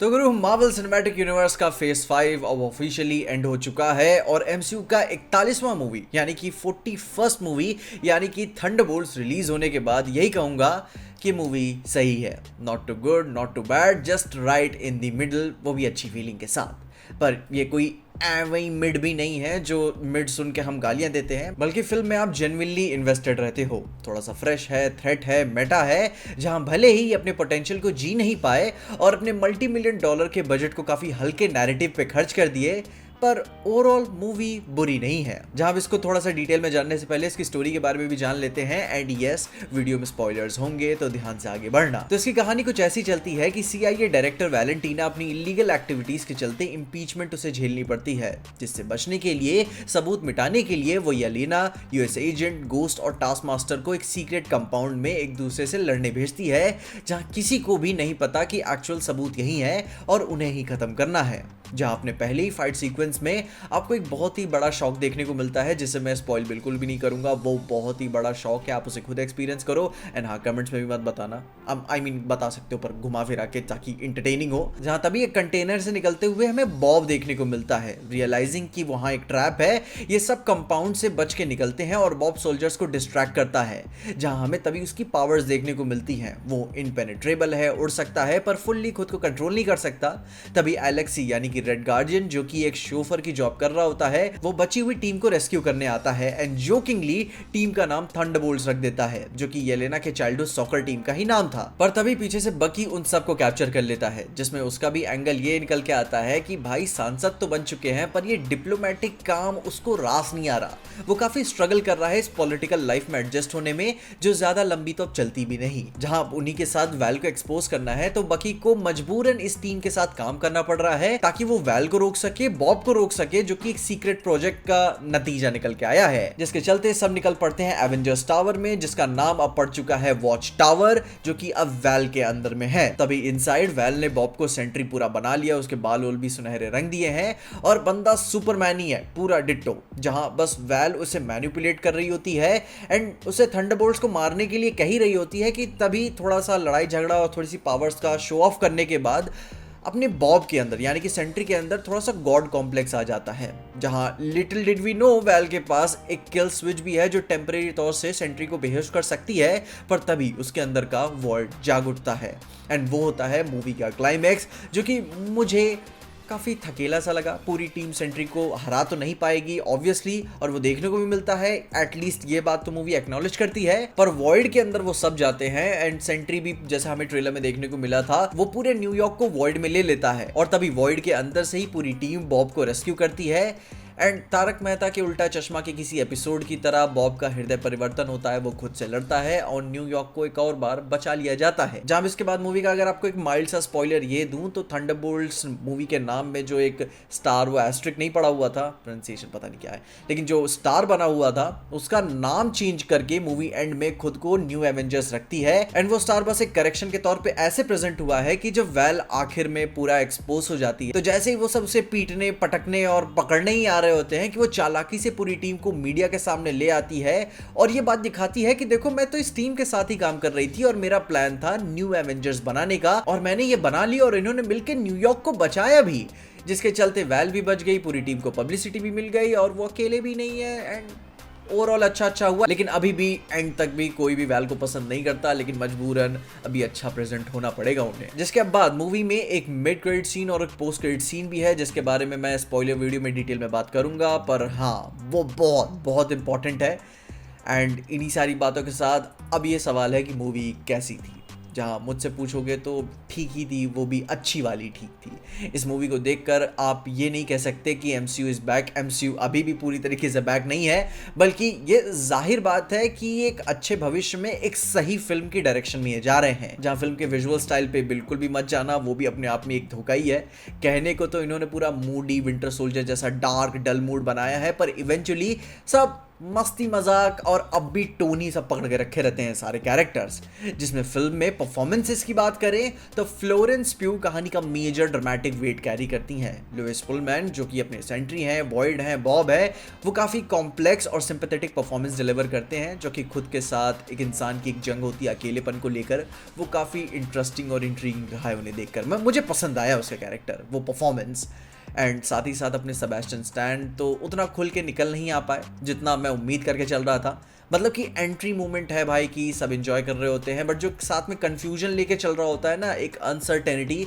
तो गुरु Marvel cinematic universe का phase 5 अब ऑफिशियली एंड हो चुका है और एमसीयू का 41वां मूवी यानी कि 41st मूवी यानी कि थंडरबोल्ट्स रिलीज होने के बाद यही कहूंगा कि मूवी सही है। Not too good not too bad, just right in the middle, वो भी अच्छी फीलिंग के साथ। पर ये कोई वही मिड भी नहीं है जो मिड सुन के हम गालियां देते हैं, बल्कि फिल्म में आप जेन्युइनली इन्वेस्टेड रहते हो। थोड़ा सा फ्रेश है, थ्रेट है, मेटा है, जहां भले ही अपने पोटेंशियल को जी नहीं पाए और अपने मल्टी मिलियन डॉलर के बजट को काफी हल्के नैरेटिव पे खर्च कर दिए, पर ओवरऑल मूवी बुरी नहीं है। जहां इसको थोड़ा सा डिटेल में जानने से पहले इसकी स्टोरी के बारे में भी जान लेते हैं। एंड यस, वीडियो में स्पॉयलर्स होंगे तो ध्यान से आगे बढ़ना। तो इसकी कहानी कुछ ऐसी चलती है कि सीआईए डायरेक्टर वैलेंटीना अपनी इलीगल एक्टिविटीज के चलते इंपीचमेंट उसे झेलनी पड़ती है, जिससे बचने के लिए, सबूत मिटाने के लिए वो येलेना, यूएस एजेंट, गोस्ट और टास्क मास्टर को एक सीक्रेट कंपाउंड में एक दूसरे से लड़ने भेजती है, जहां किसी को भी नहीं पता कि एक्चुअल सबूत यही है और उन्हें ही खत्म करना है। जहां अपने पहले ही फाइट सीक्वेंस में आपको एक बहुत ही बड़ा शॉक देखने को मिलता है, जिसे मैं स्पॉइल बिल्कुल भी नहीं करूंगा। वो बहुत ही बड़ा शॉक है, आप उसे खुद एक्सपीरियंस करो। एंड हाँ, कमेंट्स में भी मत बताना, आई मीन बता सकते हो पर घुमा फिरा के, ताकि इंटरटेनिंग हो। जहां तभी एक कंटेनर से निकलते हुए हमें बॉब देखने को मिलता है, रियलाइजिंग कि वहां एक ट्रैप है। ये सब कंपाउंड से बच के निकलते हैं और बॉब सोल्जर्स को डिस्ट्रैक्ट करता है। जहां हमें तभी उसकी पावर्स देखने को मिलती हैं। वो इनपेनिट्रेबल है, उड़ सकता है पर फुल्ली खुद को कंट्रोल नहीं कर सकता। तभी एलेक्सी यानी कि रेड गार्डियन, जो कि एक शोफर की जॉब कर रहा होता है, वो बची हुई टीम को रेस्क्यू करने आता है एंड जोकिंगली टीम का नाम थंडरबोल्ट्स रख देता है, जो कि येलेना के चाइल्डहुड सॉकर टीम का ही नाम था। पर तभी पीछे से बकी उन सबको कैप्चर कर लेता है, जिसमें उसका भी एंगल ये निकल के आता है कि भाई सांसद तो बन चुके हैं पर ये डिप्लोमेटिक काम उसको रास नहीं आ रहा। वो काफी स्ट्रगल कर रहा है इस पॉलिटिकल लाइफ में एडजस्ट होने में, जो ज्यादा लंबी तो चलती भी नहीं। जहां उन्हीं के साथ वैल को एक्सपोज करना है, तो बकी को मजबूरन इस टीम के साथ काम करना पड़ रहा है ताकि वो वैल को रोक सके, बॉब को रोक सके, जो कि एक सीक्रेट प्रोजेक्ट का नतीजा निकल के आया है। जिसके चलते सब निकल पड़ते हैं एवेंजर्स टावर में, जिसका नाम अब पड़ चुका है वॉच टावर, जो कि अब वैल के अंदर में है। तभी इनसाइड वैल ने बॉब को सेंट्री पूरा बना लिया, उसके बाल वोल भी सुनहरे रंग दिए हैं और बंदा सुपरमैन ही है, पूरा डिट्टो। जहां बस वैल उसे मैनिपुलेट कर रही होती है एंड उसे थंडरबोल्ट्स को मारने के लिए कह ही रही होती है, कि तभी थोड़ा सा लड़ाई झगड़ा और थोड़ी सी पावर्स का शो ऑफ करने के बाद अपने बॉब के अंदर यानी कि सेंट्री के अंदर थोड़ा सा गॉड कॉम्प्लेक्स आ जाता है। जहां लिटिल डिड वी नो वैल के पास एक किल स्विच भी है, जो टेम्परेरी तौर से सेंट्री को बेहोश कर सकती है, पर तभी उसके अंदर का वर्ल्ड जाग उठता है। एंड वो होता है मूवी का क्लाइमैक्स, जो कि मुझे काफ़ी थकेला सा लगा। पूरी टीम सेंट्री को हरा तो नहीं पाएगी ऑब्वियसली, और वो देखने को भी मिलता है, एटलीस्ट ये बात तो मूवी एक्नॉलेज करती है। पर वॉइड के अंदर वो सब जाते हैं एंड सेंट्री भी, जैसा हमें ट्रेलर में देखने को मिला था, वो पूरे न्यूयॉर्क को वॉइड में ले लेता है और तभी वॉइड के अंदर से ही पूरी टीम बॉब को रेस्क्यू करती है। एंड तारक मेहता के उल्टा चश्मा के किसी एपिसोड की तरह बॉब का हृदय परिवर्तन होता है, वो खुद से लड़ता है और न्यूयॉर्क को एक और बार बचा लिया जाता है। जहां इसके बाद मूवी का अगर आपको एक माइल्ड सा स्पॉइलर ये दूं, तो थंडरबोल्ट्स मूवी के नाम में जो एक स्टार, वो एस्ट्रिक नहीं पड़ा हुआ था, प्रोनाउंसिएशन पता नहीं क्या है, लेकिन जो स्टार बना हुआ था उसका नाम चेंज करके मूवी एंड में खुद को न्यू एवेंजर्स रखती है। एंड वो स्टार बस एक करेक्शन के तौर पे ऐसे प्रेजेंट हुआ है कि जब वैल आखिर में पूरा एक्सपोज हो जाती है, तो जैसे ही वो सब उसे पीटने, पटकने और पकड़ने ही आ रहे होते हैं, कि वो चालाकी से पूरी टीम को मीडिया के सामने ले आती है और ये बात दिखाती है कि देखो, मैं तो इस टीम के साथ ही काम कर रही थी और मेरा प्लान था न्यू एवेंजर्स बनाने का, और मैंने ये बना लिया और इन्होंने मिलकर न्यूयॉर्क को बचाया भी, जिसके चलते वैल भी बच गई, पूरी टीम को पब्लिसिटी भी मिल गई और वो अकेले भी नहीं है। एंड ओवरऑल अच्छा हुआ, लेकिन अभी भी एंड तक भी कोई भी वैल को पसंद नहीं करता, लेकिन मजबूरन अभी अच्छा प्रेजेंट होना पड़ेगा उन्हें। जिसके बाद मूवी में एक मिड क्रेडिट सीन और एक पोस्ट क्रेडिट सीन भी है, जिसके बारे में मैं स्पॉइलर वीडियो में डिटेल में बात करूंगा, पर हाँ, वो बहुत इंपॉर्टेंट है। एंड इन्हीं सारी बातों के साथ अब ये सवाल है कि मूवी कैसी थी। जहाँ मुझसे पूछोगे तो ठीक ही थी, वो भी अच्छी वाली ठीक थी। इस मूवी को देखकर आप ये नहीं कह सकते कि MCU इज़ बैक। MCU अभी भी पूरी तरीके से बैक नहीं है, बल्कि ये जाहिर बात है कि एक अच्छे भविष्य में एक सही फिल्म की डायरेक्शन में ये जा रहे हैं। जहाँ फिल्म के विजुअल स्टाइल पे बिल्कुल भी मत जाना, वो भी अपने आप में एक धोखा ही है। कहने को तो इन्होंने पूरा मूडी विंटर सोल्जर जैसा डार्क डल मूड बनाया है, पर इवेंचुअली सब मस्ती मजाक और अपबीट टोन ही सब पकड़ के रखे रहते हैं सारे कैरेक्टर्स। जिसमें फिल्म में परफॉर्मेंसेस की बात करें तो फ्लोरेंस प्यू कहानी का मेजर ड्रामेटिक वेट कैरी करती हैं। लुइस पुलमैन जो कि अपने सेंट्री हैं, बॉयड हैं, बॉब है, वो काफ़ी कॉम्प्लेक्स और सिंपैथेटिक परफॉर्मेंस डिलीवर करते हैं, जो कि खुद के साथ एक इंसान की एक जंग होती है अकेलेपन को लेकर। वो काफ़ी इंटरेस्टिंग और इंट्रीगिंग रहा है उन्हें देखकर। मुझे पसंद आया उसका कैरेक्टर, वो परफॉर्मेंस। एंड साथ ही साथ अपने सेबेस्टियन स्टैन तो उतना खुल के निकल नहीं आ पाए जितना मैं उम्मीद करके चल रहा था। मतलब कि एंट्री मोमेंट है भाई कि सब एंजॉय कर रहे होते हैं, बट जो साथ में कंफ्यूजन लेके चल रहा होता है ना, एक अनसर्टेनिटी,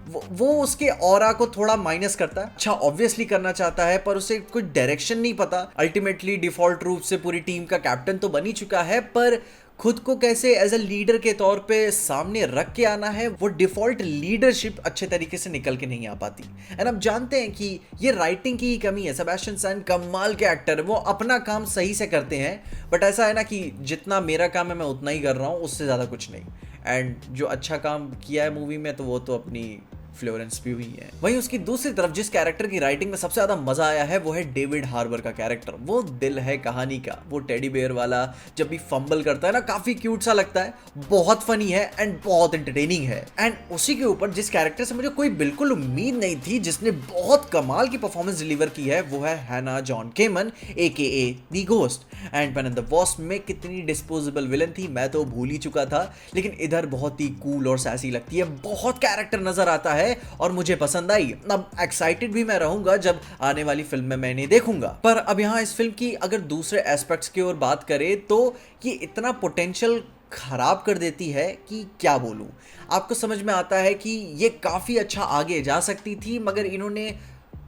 वो उसके ऑरा को थोड़ा माइनस करता है। अच्छा ऑब्वियसली करना चाहता है पर उसे कोई डायरेक्शन नहीं पता। अल्टीमेटली डिफॉल्ट रूप से पूरी टीम का कैप्टन तो बन ही चुका है, पर खुद को कैसे एज अ लीडर के तौर पे सामने रख के आना है, वो डिफॉल्ट लीडरशिप अच्छे तरीके से निकल के नहीं आ पाती। एंड अब जानते हैं कि ये राइटिंग की ही कमी है। सेबेस्टियन स्टैन कमाल के एक्टर, वो अपना काम सही से करते हैं, बट ऐसा है ना कि जितना मेरा काम है मैं उतना ही कर रहा हूँ, उससे ज़्यादा कुछ नहीं। एंड जो अच्छा काम किया है मूवी में तो वो तो अपनी फ्लोरेंस प्यू ही है। वहीं उसकी दूसरी तरफ जिस कैरेक्टर की राइटिंग में सबसे ज्यादा मजा आया है वो है डेविड हार्बर का कैरेक्टर। वो दिल है कहानी का, वो टेडी बेयर वाला जब भी फंबल करता है ना, काफी क्यूट सा लगता है, बहुत फनी है एंड बहुत एंटरटेनिंग है। एंड उसी के ऊपर जिस कैरेक्टर से मुझे कोई बिल्कुल उम्मीद नहीं थी, जिसने बहुत कमाल की परफॉर्मेंस डिलीवर की है, वो है हैना John Kamen AKA the ghost. Ant man the wasp में कितनी डिस्पोजेबल विलन थी मैं तो भूल ही चुका था, लेकिन इधर बहुत ही कूल और सैसी लगती है, बहुत कैरेक्टर नजर आता है और मुझे पसंद आई। अब एक्साइटेड भी मैं रहूंगा जब आने वाली फिल्म में मैं इन्हें देखूंगा। पर अब यहाँ इस फिल्म की अगर दूसरे एस्पेक्ट्स की ओर बात करें तो ये इतना पोटेंशियल खराब कर देती है कि क्या बोलूं। आपको समझ में आता है कि ये काफी अच्छा आगे जा सकती थी, मगर इन्होंने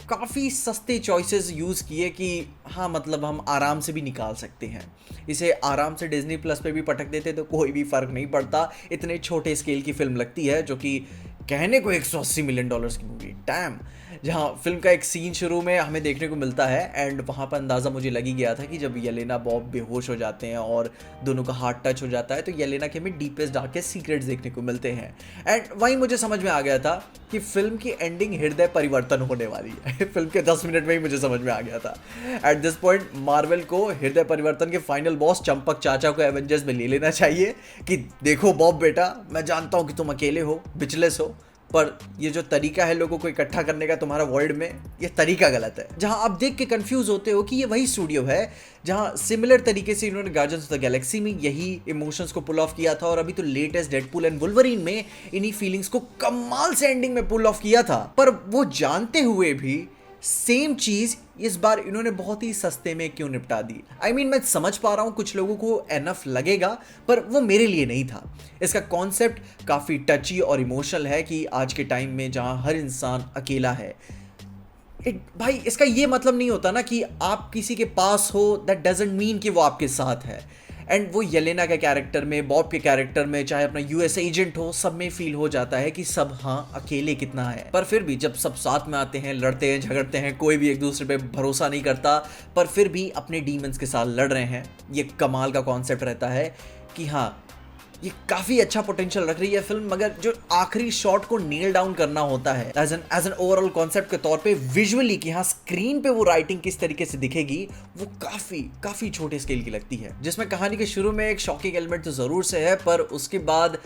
काफ़ी सस्ते चॉइसेस यूज़ किए कि हाँ मतलब हम आराम से भी निकाल सकते हैं इसे, आराम से डिज्नी प्लस पे भी पटक देते तो कोई भी फ़र्क नहीं पड़ता। इतने छोटे स्केल की फिल्म लगती है, जो कि कहने को $180 मिलियन की मूवी, डैम। जहाँ फिल्म का एक सीन शुरू में हमें देखने को मिलता है एंड वहाँ पर अंदाज़ा मुझे लग ही गया था कि जब येलेना बॉब बेहोश हो जाते हैं और दोनों का हार्ट टच हो जाता है तो येलेना के हमें डीपेस्ट डार्केस्ट सीक्रेट्स देखने को मिलते हैं। एंड वहीं मुझे समझ में आ गया था कि फिल्म की एंडिंग हृदय परिवर्तन होने वाली है। फिल्म के 10 मिनट में ही मुझे समझ में आ गया था। एट दिस पॉइंट मार्वल को हृदय परिवर्तन के फाइनल बॉस चंपक चाचा को एवेंजर्स में ले लेना चाहिए कि देखो बॉब बेटा, मैं जानता हूँ कि तुम अकेले हो, बिचलेस हो, पर ये जो तरीका है लोगों को इकट्ठा करने का तुम्हारा वर्ल्ड में, ये तरीका गलत है। जहां आप देख के कंफ्यूज होते हो कि ये वही स्टूडियो है जहां सिमिलर तरीके से इन्होंने गार्डियंस ऑफ द गैलेक्सी में यही इमोशंस को पुल ऑफ किया था, और अभी तो लेटेस्ट डेडपूल एंड वुल्वरीन में इन्हीं फीलिंग्स को कमाल से एंडिंग में पुल ऑफ किया था। पर वो जानते हुए भी सेम चीज इस बार इन्होंने बहुत ही सस्ते में क्यों निपटा दी। I mean, मैं समझ पा रहा हूं कुछ लोगों को एनफ लगेगा, पर वो मेरे लिए नहीं था। इसका कॉन्सेप्ट काफी टची और इमोशनल है कि आज के टाइम में जहां हर इंसान अकेला है, भाई इसका ये मतलब नहीं होता ना कि आप किसी के पास हो, दैट डजंट मीन कि वो आपके साथ है। एंड वो येलेना के कैरेक्टर में, बॉब के कैरेक्टर में, चाहे अपना US एजेंट हो, सब में फील हो जाता है कि सब हाँ अकेले कितना है। पर फिर भी जब सब साथ में आते हैं, लड़ते हैं, झगड़ते हैं, कोई भी एक दूसरे पे भरोसा नहीं करता, पर फिर भी अपने डीमंस के साथ लड़ रहे हैं, ये कमाल का कॉन्सेप्ट रहता है कि हाँ ये काफी अच्छा पोटेंशियल रख रही है फिल्म। मगर जो आखिरी शॉट को नील डाउन करना होता है एज एन ओवरऑल कॉन्सेप्ट के तौर पे विजुअली, कि हाँ स्क्रीन पे वो राइटिंग किस तरीके से दिखेगी, वो काफी छोटे स्केल की लगती है। जिसमें कहानी के शुरू में एक शॉकिंग एलिमेंट तो जरूर से है, पर उसके बाद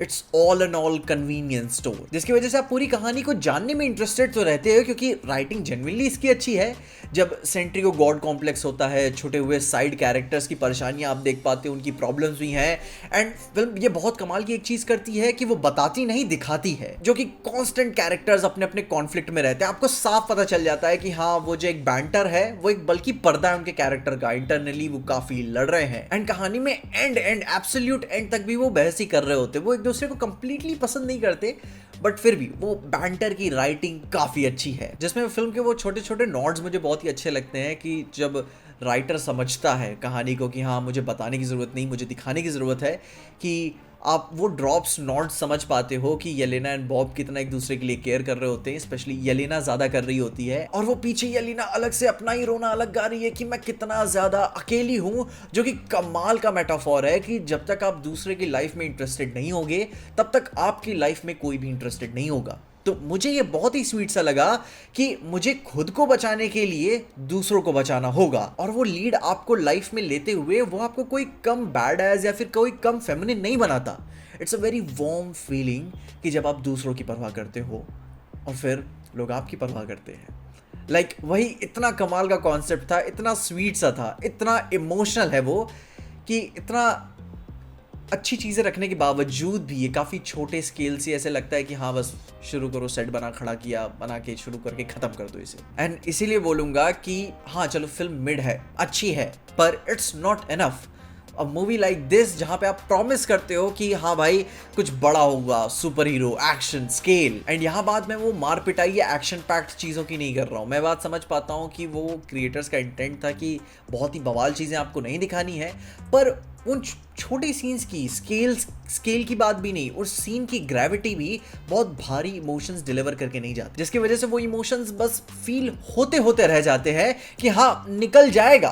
it's all and all convenience store, जिसकी वजह से आप पूरी कहानी को जानने में इंटरेस्टेड तो रहते हो, क्योंकि राइटिंग जेन्युइनली इसकी अच्छी है। जब सेंट्री को गॉड कॉम्प्लेक्स होता है, छुटे हुए साइड कैरेक्टर्स की परेशानियां आप देख पाते हो, उनकी प्रॉब्लम्स भी हैं। एंड फिल्म ये बहुत कमाल की एक चीज करती है कि वो बताती नहीं, दिखाती है, जो कि कॉन्स्टेंट कैरेक्टर्स अपने अपने कॉन्फ्लिक्ट में रहते हैं। आपको साफ पता चल जाता है कि हाँ वो जो एक बैंटर है वो एक बल्कि पर्दा है उनके कैरेक्टर का, इंटरनली वो काफी लड़ रहे हैं। एंड कहानी में एंड एब्सोल्यूट एंड तक भी वो बहस ही कर रहे होते, वो एक दूसरे को कंप्लीटली पसंद नहीं करते, बट फिर भी वो बैंटर की राइटिंग काफी अच्छी है। जिसमें फिल्म के वो छोटे छोटे नॉड्स मुझे बहुत ही अच्छे लगते हैं कि जब राइटर समझता है कहानी को कि हाँ मुझे बताने की जरूरत नहीं, मुझे दिखाने की जरूरत है, कि आप वो ड्रॉप्स नॉट समझ पाते हो कि येलेना एंड बॉब कितना एक दूसरे के लिए केयर कर रहे होते हैं। स्पेशली येलेना ज्यादा कर रही होती है, और वो पीछे येलेना अलग से अपना ही रोना अलग गा रही है कि मैं कितना ज्यादा अकेली हूं, जो कि कमाल का मेटाफोर है कि जब तक आप दूसरे की लाइफ में इंटरेस्टेड नहीं होगे तब तक आपकी लाइफ में कोई भी इंटरेस्टेड नहीं होगा। तो मुझे ये बहुत ही स्वीट सा लगा कि मुझे खुद को बचाने के लिए दूसरों को बचाना होगा, और वो लीड आपको लाइफ में लेते हुए वो आपको कोई कम बैड एज या फिर कोई कम फेमिनिन नहीं बनाता। It's a very warm feeling कि जब आप दूसरों की परवाह करते हो और फिर लोग आपकी परवाह करते हैं। वही इतना कमाल का कॉन्सेप्ट था, इतना स्वीट सा था, इतना इमोशनल है वो, कि इतना अच्छी चीज़ें रखने के बावजूद भी ये काफ़ी छोटे स्केल से ऐसे लगता है कि हाँ बस शुरू करो, सेट बना खड़ा किया, बना के शुरू करके ख़त्म कर दो इसे। एंड इसीलिए बोलूँगा कि हाँ चलो फिल्म मिड है, अच्छी है, पर it's not enough. A movie like this जहाँ पे आप प्रॉमिस करते हो कि हाँ भाई कुछ बड़ा होगा, super hero, action, scale. And यहाँ बात मैं वो मार पिटाई या एक्शन पैक्ड चीज़ों की नहीं कर रहा हूँ। मैं बात समझ पाता हूँ कि वो क्रिएटर्स का इंटेंट था कि बहुत ही बवाल चीज़ें आपको नहीं दिखानी है, पर उन छोटे सीन्स की स्केल की बात भी नहीं, उस सीन की ग्रेविटी भी बहुत भारी इमोशंस डिलीवर करके नहीं जाते, जिसकी वजह से वो इमोशंस बस फील होते होते रह जाते हैं कि हाँ निकल जाएगा,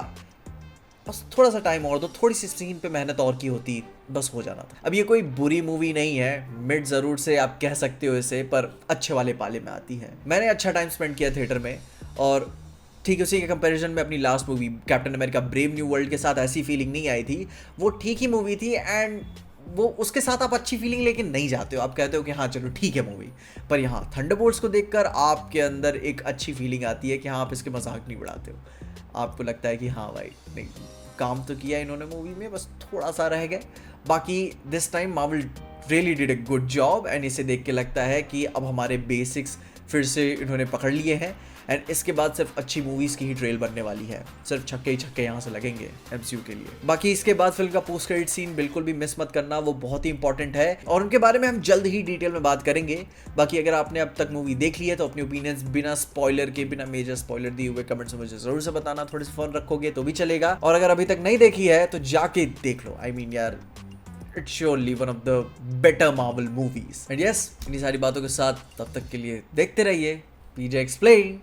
बस थोड़ा सा टाइम और दो, थोड़ी सी सीन पे मेहनत और की होती, बस हो जाना था। अब ये कोई बुरी मूवी नहीं है, मिड ज़रूर से आप कह सकते हो इसे, पर अच्छे वाले पाले में आती है। मैंने अच्छा टाइम स्पेंड किया थिएटर में, और ठीक उसी के कंपैरिजन में अपनी last movie captain America brave new world के साथ ऐसी फीलिंग नहीं आई थी। वो ठीक ही मूवी थी, एंड वो उसके साथ आप अच्छी फीलिंग लेके नहीं जाते हो, आप कहते हो कि हाँ चलो ठीक है मूवी। पर यहाँ थंडरबोल्ट्स को देखकर आपके अंदर एक अच्छी फीलिंग आती है कि हाँ आप इसके मजाक नहीं उड़ाते हो, आपको लगता है कि हाँ भाई नहीं, काम तो किया इन्होंने मूवी में, बस थोड़ा सा रह गए। बाकी this time Marvel really did a good job, and इसे देख के लगता है कि अब हमारे बेसिक्स फिर से इन्होंने पकड़ लिए हैं, एंड इसके बाद सिर्फ अच्छी मूवीज़ की ही ट्रेल बनने वाली है, सिर्फ छक्के ही छक्के यहाँ से लगेंगे एमसीयू के लिए। बाकी इसके बाद फिल्म का पोस्ट क्रेडिट सीन बिल्कुल भी मिस मत करना, वो बहुत ही इंपॉर्टेंट है, और उनके बारे में हम जल्द ही डिटेल में बात करेंगे। बाकी अगर आपने अब तक मूवी देख ली है तो अपनी ओपिनियंस बिना स्पॉइलर के, बिना मेजर स्पॉइलर दिए हुए कमेंट्स में मुझे जरूर से बताना, थोड़े से फन रखोगे तो भी चलेगा। और अगर अभी तक नहीं देखी है तो जाके देख लो, आई मीन यार it's surely one of the better Marvel movies. And yes, इन्हीं सारी बातों के साथ तब तक के लिए देखते रहिए पीजे एक्सप्लेन।